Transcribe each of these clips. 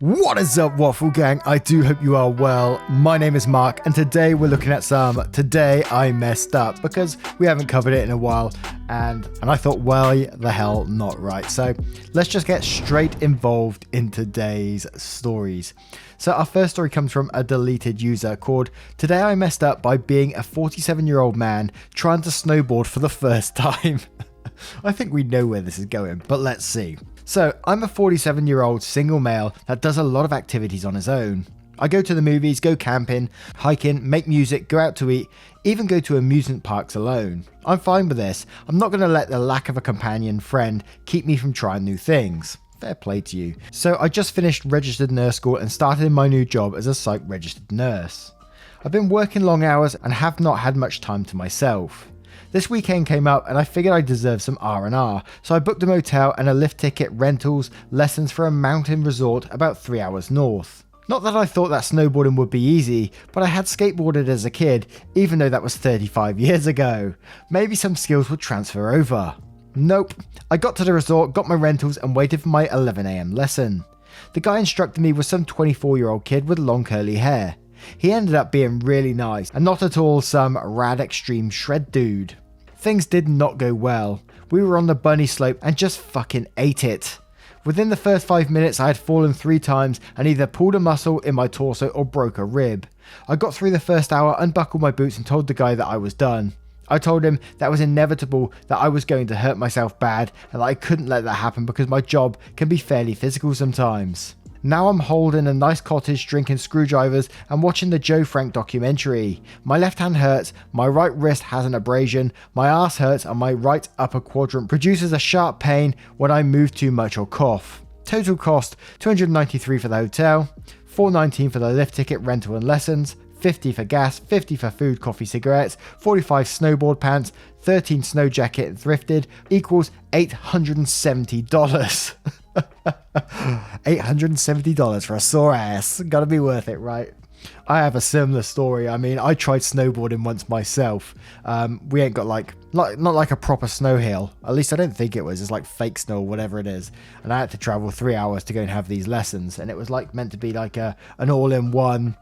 What is up, Waffle Gang? I do hope you are well. My name is Mark, and today we're looking at some Today I Messed Up, because we haven't covered it in a while, and I thought, well, the hell not right. So let's just get straight involved in today's stories. So our first story comes from a deleted user called Today I Messed Up by Being a 47-year-old Man Trying to Snowboard for the First Time. I think we know where this is going, but let's see. So, I'm a 47-year-old single male that does a lot of activities on his own. I go to the movies, go camping, hiking, make music, go out to eat, even go to amusement parks alone. I'm fine with this. I'm not going to let the lack of a companion friend keep me from trying new things. Fair play to you. So, I just finished registered nurse school and started in my new job as a psych registered nurse. I've been working long hours and have not had much time to myself. This weekend came up and I figured I deserved some R&R, so I booked a motel and a lift ticket, rentals, lessons for a mountain resort about 3 hours north. Not that I thought that snowboarding would be easy, but I had skateboarded as a kid, even though that was 35 years ago. Maybe some skills would transfer over. Nope. I got to the resort, got my rentals and waited for my 11 AM lesson. The guy instructing me was some 24-year-old kid with long curly hair. He ended up being really nice and not at all some rad extreme shred dude. Things did not go well. We were on the bunny slope and just fucking ate it. Within the first 5 minutes I had fallen 3 times and either pulled a muscle in my torso or broke a rib. I got through the first hour, unbuckled my boots and told the guy that I was done. I told him that it was inevitable, that I was going to hurt myself bad and that I couldn't let that happen because my job can be fairly physical sometimes. Now I'm holding a nice cottage, drinking screwdrivers and watching the Joe Frank documentary. My left hand hurts, my right wrist has an abrasion, my ass hurts and my right upper quadrant produces a sharp pain when I move too much or cough. Total cost $293 for the hotel, $419 for the lift ticket, rental and lessons, $50 for gas, $50 for food, coffee, cigarettes, $45 snowboard pants, $13 snow jacket thrifted equals $870. $870 for a sore ass. Gotta be worth it, right? I have a similar story. I mean, I tried snowboarding once myself. We ain't got like not like a proper snow hill. At least I don't think it was. It's like fake snow or whatever it is. And I had to travel 3 hours to go and have these lessons. And it was like meant to be like an all-in-one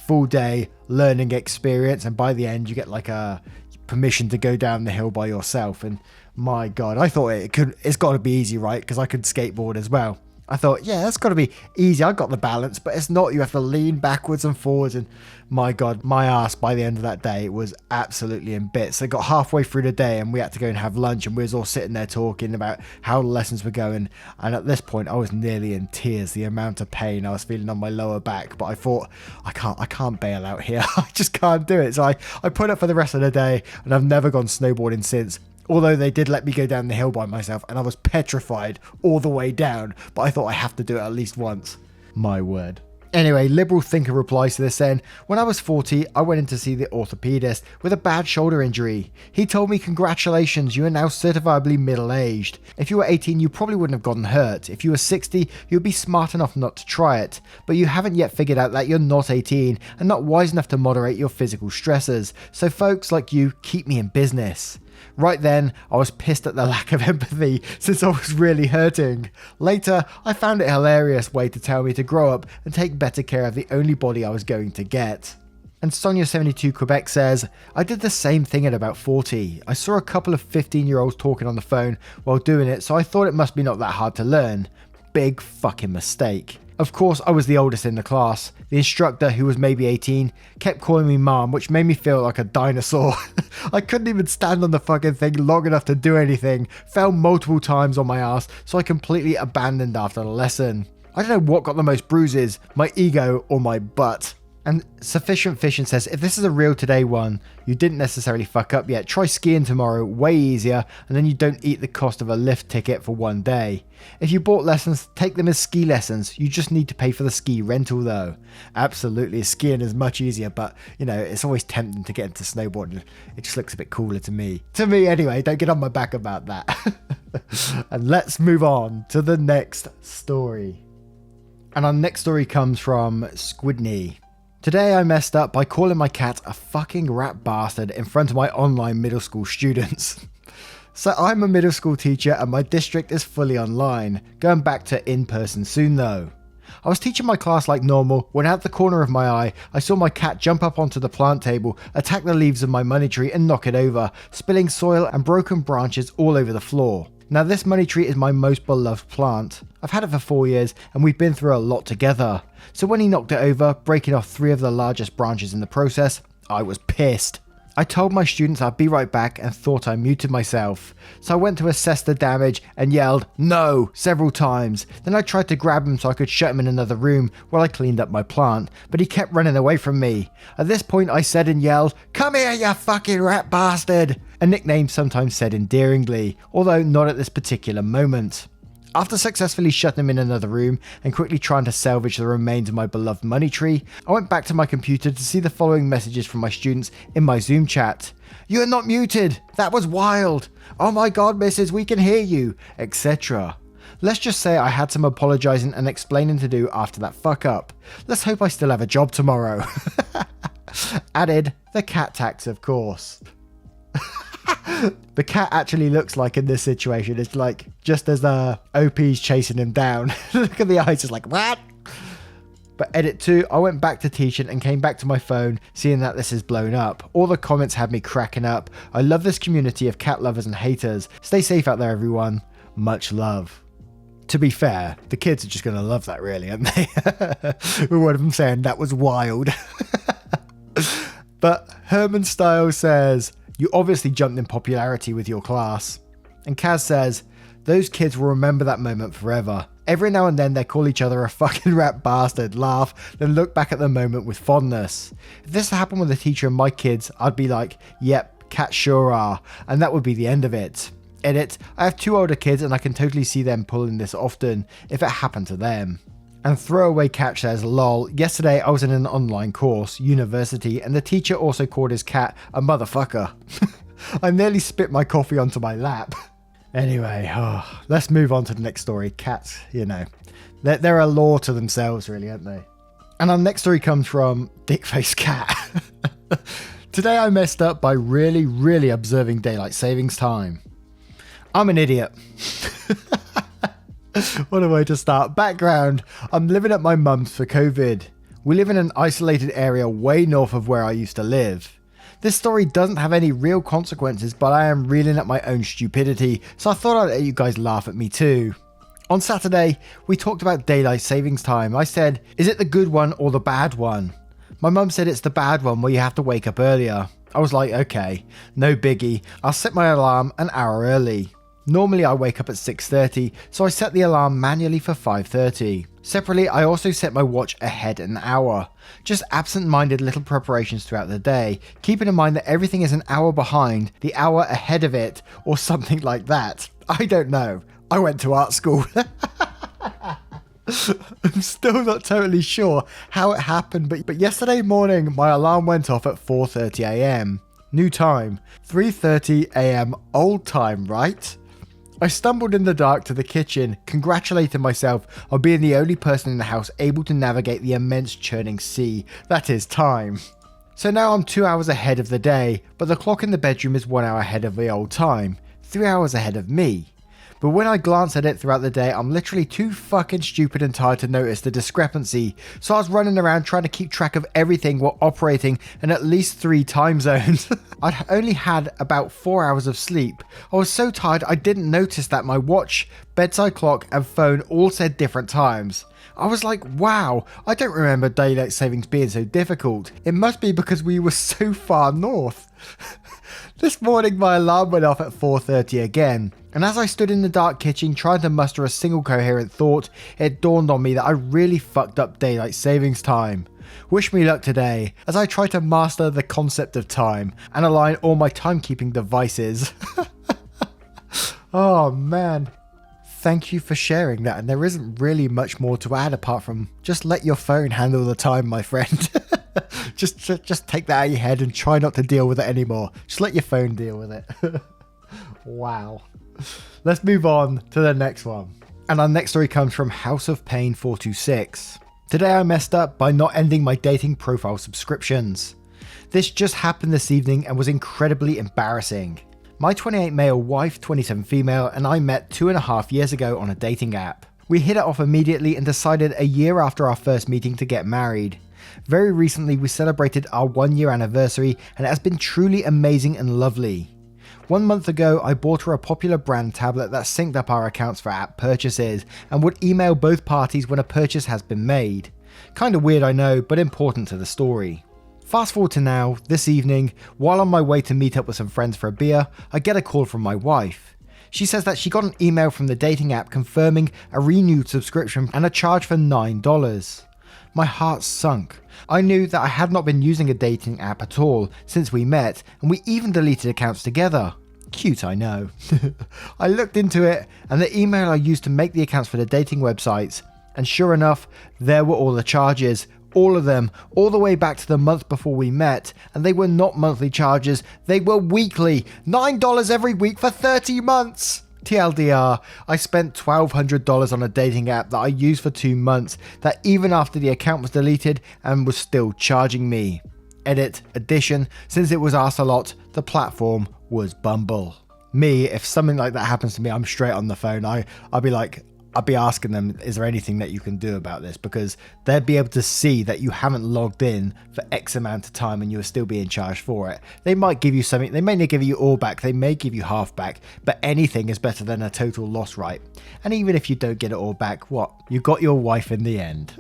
full day learning experience. And by the end, you get like a permission to go down the hill by yourself. And my God, I thought it's got to be easy, right? Because I could skateboard as well. I thought, yeah, that's got to be easy. I got the balance, but it's not. You have to lean backwards and forwards. And my God, my ass by the end of that day was absolutely in bits. I got halfway through the day and we had to go and have lunch and we was all sitting there talking about how the lessons were going. And at this point, I was nearly in tears, the amount of pain I was feeling on my lower back. But I thought, I can't bail out here. I just can't do it. So I put up for the rest of the day and I've never gone snowboarding since. Although they did let me go down the hill by myself and I was petrified all the way down, but I thought I have to do it at least once. My word. Anyway, Liberal Thinker replies to this saying, when I was 40, I went in to see the orthopedist with a bad shoulder injury. He told me, congratulations, you are now certifiably middle-aged. If you were 18, you probably wouldn't have gotten hurt. If you were 60, you'd be smart enough not to try it. But you haven't yet figured out that you're not 18 and not wise enough to moderate your physical stressors. So folks like you, keep me in business. Right then, I was pissed at the lack of empathy since I was really hurting. Later, I found it a hilarious way to tell me to grow up and take better care of the only body I was going to get. And Sonia72 Quebec says, I did the same thing at about 40. I saw a couple of 15-year-olds talking on the phone while doing it, so I thought it must be not that hard to learn. Big fucking mistake. Of course, I was the oldest in the class. The instructor, who was maybe 18, kept calling me mom, which made me feel like a dinosaur. I couldn't even stand on the fucking thing long enough to do anything, fell multiple times on my ass, so I completely abandoned after the lesson. I don't know what got the most bruises, my ego or my butt. And Sufficient Fishing says, if this is a real today one, you didn't necessarily fuck up yet. Try skiing tomorrow, way easier, and then you don't eat the cost of a lift ticket for one day. If you bought lessons, take them as ski lessons. You just need to pay for the ski rental though. Absolutely, skiing is much easier, but you know, it's always tempting to get into snowboarding. It just looks a bit cooler to me. To me anyway, don't get on my back about that. And let's move on to the next story. And our next story comes from Squidney. Today I messed up by calling my cat a fucking rat bastard in front of my online middle school students. So I'm a middle school teacher and my district is fully online, going back to in-person soon though. I was teaching my class like normal when out the corner of my eye, I saw my cat jump up onto the plant table, attack the leaves of my money tree and knock it over, spilling soil and broken branches all over the floor. Now this money tree is my most beloved plant. I've had it for 4 years and we've been through a lot together. So when he knocked it over, breaking off 3 of the largest branches in the process, I was pissed. I told my students I'd be right back and thought I muted myself. So I went to assess the damage and yelled "no" several times. Then I tried to grab him so I could shut him in another room while I cleaned up my plant, but he kept running away from me. At this point I said and yelled, "Come here, you fucking rat bastard!" A nickname sometimes said endearingly, although not at this particular moment. After successfully shutting him in another room and quickly trying to salvage the remains of my beloved money tree, I went back to my computer to see the following messages from my students in my Zoom chat. "You're not muted! That was wild! Oh my god, missus, we can hear you!" etc. Let's just say I had some apologising and explaining to do after that fuck up. Let's hope I still have a job tomorrow. Added, the cat tax of course. The cat actually looks like in this situation, it's like just as the OP's chasing him down. Look at the eyes, it's like what? But edit 2, I went back to teaching and came back to my phone seeing that this is blown up. All the comments had me cracking up. I love this community of cat lovers and haters. Stay safe out there everyone. Much love. To be fair, the kids are just going to love that really, aren't they? One of them saying that was wild. But Herman Styles says, "You obviously jumped in popularity with your class." And Kaz says, "Those kids will remember that moment forever. Every now and then they call each other a fucking rat bastard, laugh, then look back at the moment with fondness. If this happened with a teacher and my kids, I'd be like, yep, cats sure are, and that would be the end of it." Edit, I have 2 older kids and I can totally see them pulling this often if it happened to them. And Throwaway Cat says, "Lol, yesterday I was in an online course, university, and the teacher also called his cat a motherfucker." I nearly spit my coffee onto my lap. Anyway, let's move on to the next story. Cats, you know, they're a law to themselves really, aren't they? And our next story comes from Dickface Cat. "Today I messed up by really observing daylight savings time. I'm an idiot." What a way to start. Background, I'm living at my mum's for COVID. We live in an isolated area way north of where I used to live. This story doesn't have any real consequences, but I am reeling at my own stupidity, so I thought I'd let you guys laugh at me too. On Saturday, we talked about daylight savings time. I said, "Is it the good one or the bad one?" My mum said it's the bad one where you have to wake up earlier. I was like, okay, no biggie, I'll set my alarm an hour early. Normally I wake up at 6:30, so I set the alarm manually for 5:30. Separately, I also set my watch ahead an hour. Just absent-minded little preparations throughout the day, keeping in mind that everything is an hour behind, the hour ahead of it, or something like that. I don't know. I went to art school. I'm still not totally sure how it happened, but yesterday morning my alarm went off at 4:30 AM. New time, 3:30 AM old time, right? I stumbled in the dark to the kitchen, congratulating myself on being the only person in the house able to navigate the immense churning sea that is time. So now I'm 2 hours ahead of the day, but the clock in the bedroom is 1 hour ahead of the old time, 3 hours ahead of me. But when I glance at it throughout the day, I'm literally too fucking stupid and tired to notice the discrepancy, so I was running around trying to keep track of everything while operating in at least 3 time zones. I'd only had about 4 hours of sleep. I was so tired I didn't notice that my watch, bedside clock and phone all said different times. I was like, wow, I don't remember daylight savings being so difficult. It must be because we were so far north. This morning my alarm went off at 4:30 again, and as I stood in the dark kitchen trying to muster a single coherent thought, it dawned on me that I really fucked up daylight savings time. Wish me luck today, as I try to master the concept of time and align all my timekeeping devices. Oh man. Thank you for sharing that, and there isn't really much more to add apart from just let your phone handle the time, my friend. Just take that out of your head and try not to deal with it anymore. Just let your phone deal with it. Wow. Let's move on to the next one. And our next story comes from House of Pain 426. Today I messed up by not ending my dating profile subscriptions. This just happened this evening and was incredibly embarrassing. My 28 male wife, 27 female, and I met 2.5 years ago on a dating app. We hit it off immediately and decided a year after our first meeting to get married. Very recently we celebrated our 1-year anniversary and it has been truly amazing and lovely. 1 month ago I bought her a popular brand tablet that synced up our accounts for app purchases and would email both parties when a purchase has been made. Kinda weird I know, but important to the story. Fast forward to now, this evening, while on my way to meet up with some friends for a beer, I get a call from my wife. She says that she got an email from the dating app confirming a renewed subscription and a charge for $9. My heart sunk. I knew that I had not been using a dating app at all since we met, and we even deleted accounts together. Cute, I know. I looked into it and the email I used to make the accounts for the dating websites, and sure enough, there were all the charges. All of them, all the way back to the month before we met, and they were not monthly charges, they were weekly, $9 every week for 30 months! TLDR, I spent $1,200 on a dating app that I used for 2 months, that even after the account was deleted and was still charging me. Edit, addition, since it was asked a lot, the platform was Bumble. Me, if something like that happens to me, I'm straight on the phone, I'd be asking them, is there anything that you can do about this? Because they'd be able to see that you haven't logged in for X amount of time and you're still being charged for it. They might give you something, they may not give you all back, they may give you half back, but anything is better than a total loss, right? And even if you don't get it all back, what? You got your wife in the end.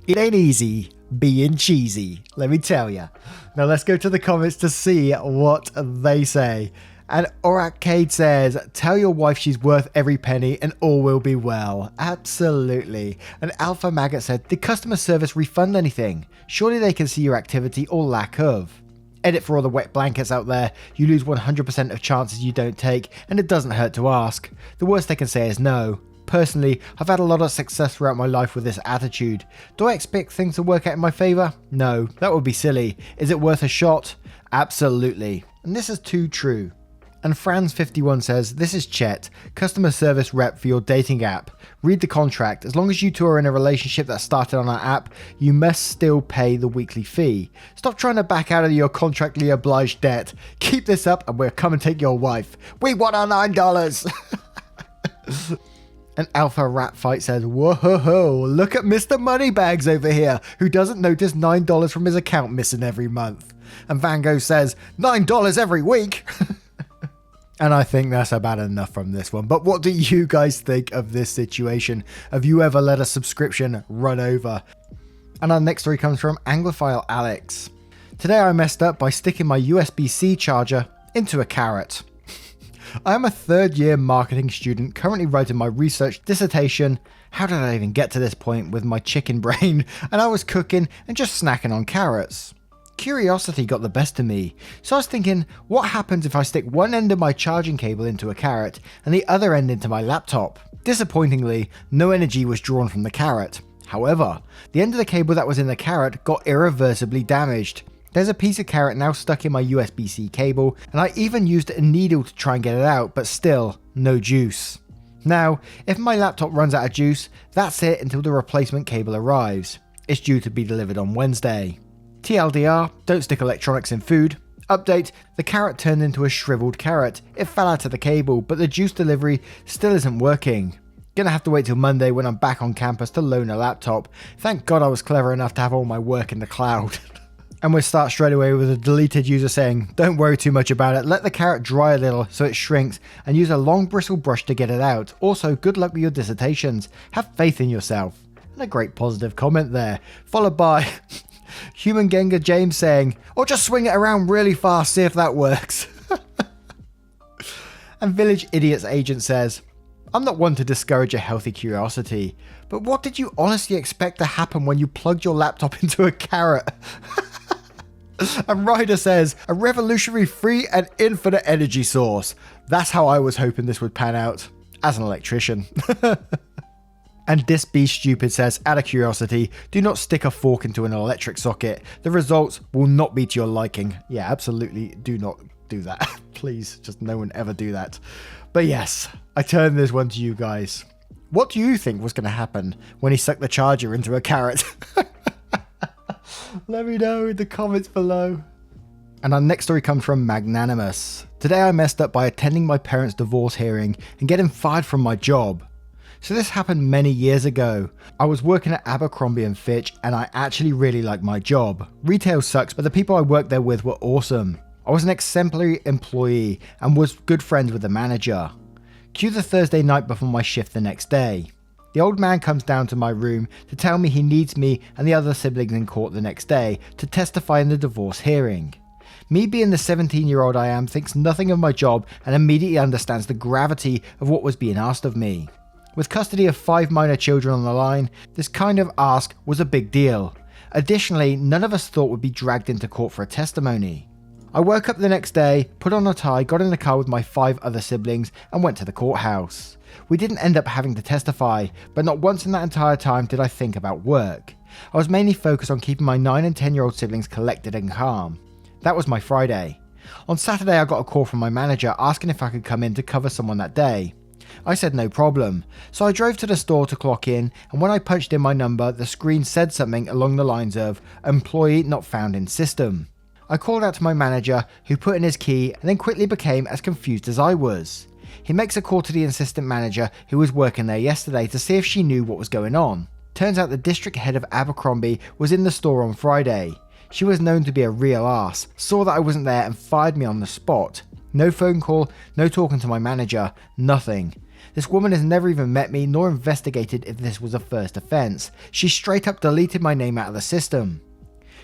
It ain't easy being cheesy, let me tell ya. Now let's go to the comments to see what they say. And Oracade says, tell your wife she's worth every penny and all will be well. Absolutely. And Alpha Maggot said, did customer service refund anything? Surely they can see your activity or lack of. Edit for all the wet blankets out there. You lose 100% of chances you don't take, and it doesn't hurt to ask. The worst they can say is no. Personally, I've had a lot of success throughout my life with this attitude. Do I expect things to work out in my favour? No, that would be silly. Is it worth a shot? Absolutely. And this is too true. And Franz51 says, this is Chet, customer service rep for your dating app. Read the contract. As long as you two are in a relationship that started on our app, you must still pay the weekly fee. Stop trying to back out of your contractually obliged debt. Keep this up and we'll come and take your wife. We want our $9. And Alpha Rat Fight says, whoa, look at Mr. Moneybags over here, who doesn't notice $9 from his account missing every month. And Van Gogh says, $9 every week. And I think that's about enough from this one. But what do you guys think of this situation? Have you ever let a subscription run over? And our next story comes from Anglophile Alex. Today I messed up by sticking my USB-C charger into a carrot. I am a 3rd year marketing student currently writing my research dissertation. How did I even get to this point with my chicken brain? And I was cooking and just snacking on carrots. Curiosity got the best of me, so I was thinking, what happens if I stick one end of my charging cable into a carrot and the other end into my laptop? Disappointingly, no energy was drawn from the carrot. However, the end of the cable that was in the carrot got irreversibly damaged. There's a piece of carrot now stuck in my USB-C cable, and I even used a needle to try and get it out, but still, no juice. Now, if my laptop runs out of juice, that's it until the replacement cable arrives. It's due to be delivered on Wednesday. TLDR, don't stick electronics in food. Update, the carrot turned into a shriveled carrot. It fell out of the cable, but the juice delivery still isn't working. Gonna have to wait till Monday when I'm back on campus to loan a laptop. Thank God I was clever enough to have all my work in the cloud. And we'll start straight away with a deleted user saying, don't worry too much about it, let the carrot dry a little so it shrinks and use a long bristle brush to get it out. Also, good luck with your dissertations. Have faith in yourself. And a great positive comment there, followed by Human Gengar James saying, or just swing it around really fast, see if that works. And Village Idiots Agent says, I'm not one to discourage a healthy curiosity, but what did you honestly expect to happen when you plugged your laptop into a carrot? And Ryder says, a revolutionary free and infinite energy source. That's how I was hoping this would pan out, as an electrician. And This Be Stupid says, out of curiosity, do not stick a fork into an electric socket. The results will not be to your liking. Yeah, absolutely do not do that. Please, just no one ever do that. But yes, I turn this one to you guys. What do you think was going to happen when he stuck the charger into a carrot? Let me know in the comments below. And our next story comes from Magnanimous. Today I messed up by attending my parents' divorce hearing and getting fired from my job. So this happened many years ago. I was working at Abercrombie & Fitch and I actually really liked my job. Retail sucks, but the people I worked there with were awesome. I was an exemplary employee and was good friends with the manager. Cue the Thursday night before my shift the next day. The old man comes down to my room to tell me he needs me and the other siblings in court the next day to testify in the divorce hearing. Me being the 17-year-old I am thinks nothing of my job and immediately understands the gravity of what was being asked of me. With custody of 5 minor children on the line, this kind of ask was a big deal. Additionally, none of us thought we'd be dragged into court for a testimony. I woke up the next day, put on a tie, got in the car with my 5 other siblings and went to the courthouse. We didn't end up having to testify, but not once in that entire time did I think about work. I was mainly focused on keeping my 9 and 10-year-old siblings collected and calm. That was my Friday. On Saturday I got a call from my manager asking if I could come in to cover someone that day. I said no problem, so I drove to the store to clock in, and when I punched in my number, the screen said something along the lines of "employee not found in system." I called out to my manager, who put in his key and then quickly became as confused as I was. He makes a call to the assistant manager who was working there yesterday to see if she knew what was going on. Turns out the district head of Abercrombie was in the store on Friday. She was known to be a real ass, saw that I wasn't there and fired me on the spot. No phone call, no talking to my manager, nothing. This woman has never even met me nor investigated if this was a first offence. She straight up deleted my name out of the system.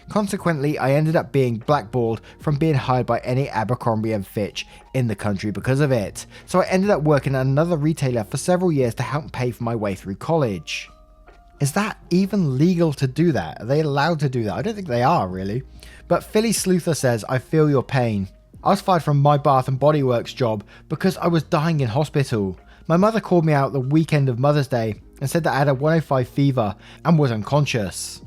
Consequently, I ended up being blackballed from being hired by any Abercrombie & Fitch in the country because of it. So I ended up working at another retailer for several years to help pay for my way through college. Is that even legal to do that? Are they allowed to do that? I don't think they are, really. But Philly Sleuther says, I feel your pain. I was fired from my Bath and Body Works job because I was dying in hospital. My mother called me out the weekend of Mother's Day and said that I had a 105 fever and was unconscious.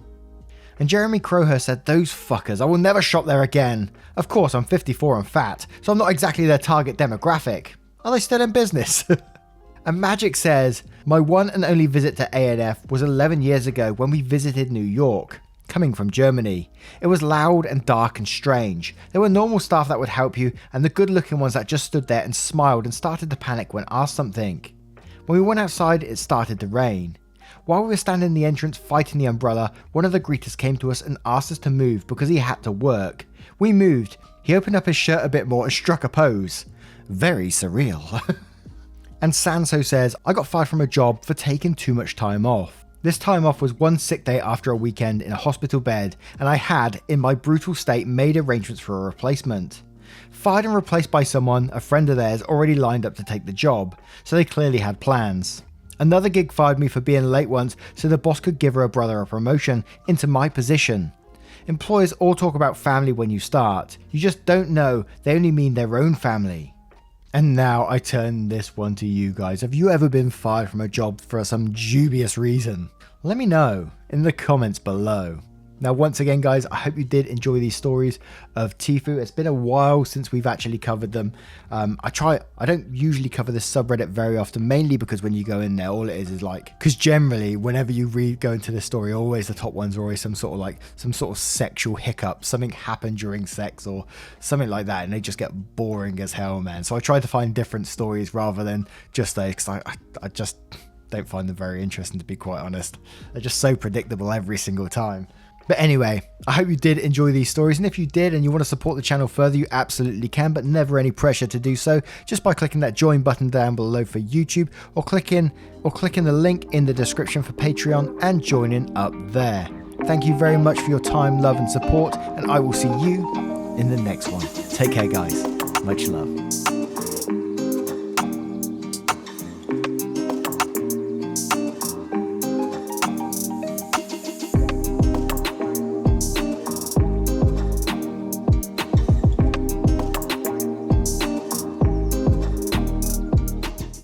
And Jeremy Crowhurst said, those fuckers, I will never shop there again. Of course, I'm 54 and fat, so I'm not exactly their target demographic. Are they still in business? And Magic says, my one and only visit to A&F was 11 years ago when we visited New York, coming from Germany. It was loud and dark and strange. There were normal staff that would help you and the good looking ones that just stood there and smiled and started to panic when asked something. When we went outside, it started to rain. While we were standing in the entrance fighting the umbrella, one of the greeters came to us and asked us to move because he had to work. We moved. He opened up his shirt a bit more and struck a pose. Very surreal. And Sanso says, I got fired from a job for taking too much time off. This time off was one sick day after a weekend in a hospital bed, and I had, in my brutal state, made arrangements for a replacement. Fired and replaced by someone, a friend of theirs, already lined up to take the job, so they clearly had plans. Another gig fired me for being late once so the boss could give her brother a promotion into my position. Employers all talk about family when you start. You just don't know, they only mean their own family. And now I turn this one to you guys. Have you ever been fired from a job for some dubious reason? Let me know in the comments below. Now, once again, guys, I hope you did enjoy these stories of TIFU. It's been a while since we've actually covered them. I don't usually cover this subreddit very often, mainly because when you go in there, all it is like, because generally, whenever you go into this story, always the top ones are always some sort of sexual hiccup, something happened during sex or something like that, and they just get boring as hell, man. So I try to find different stories rather than just those, because I just don't find them very interesting, to be quite honest. They're just so predictable every single time. But anyway, I hope you did enjoy these stories, and if you did and you want to support the channel further, you absolutely can, but never any pressure to do so, just by clicking that join button down below for YouTube, or clicking the link in the description for Patreon and joining up there. Thank you very much for your time, love and support, and I will see you in the next one. Take care, guys. Much love.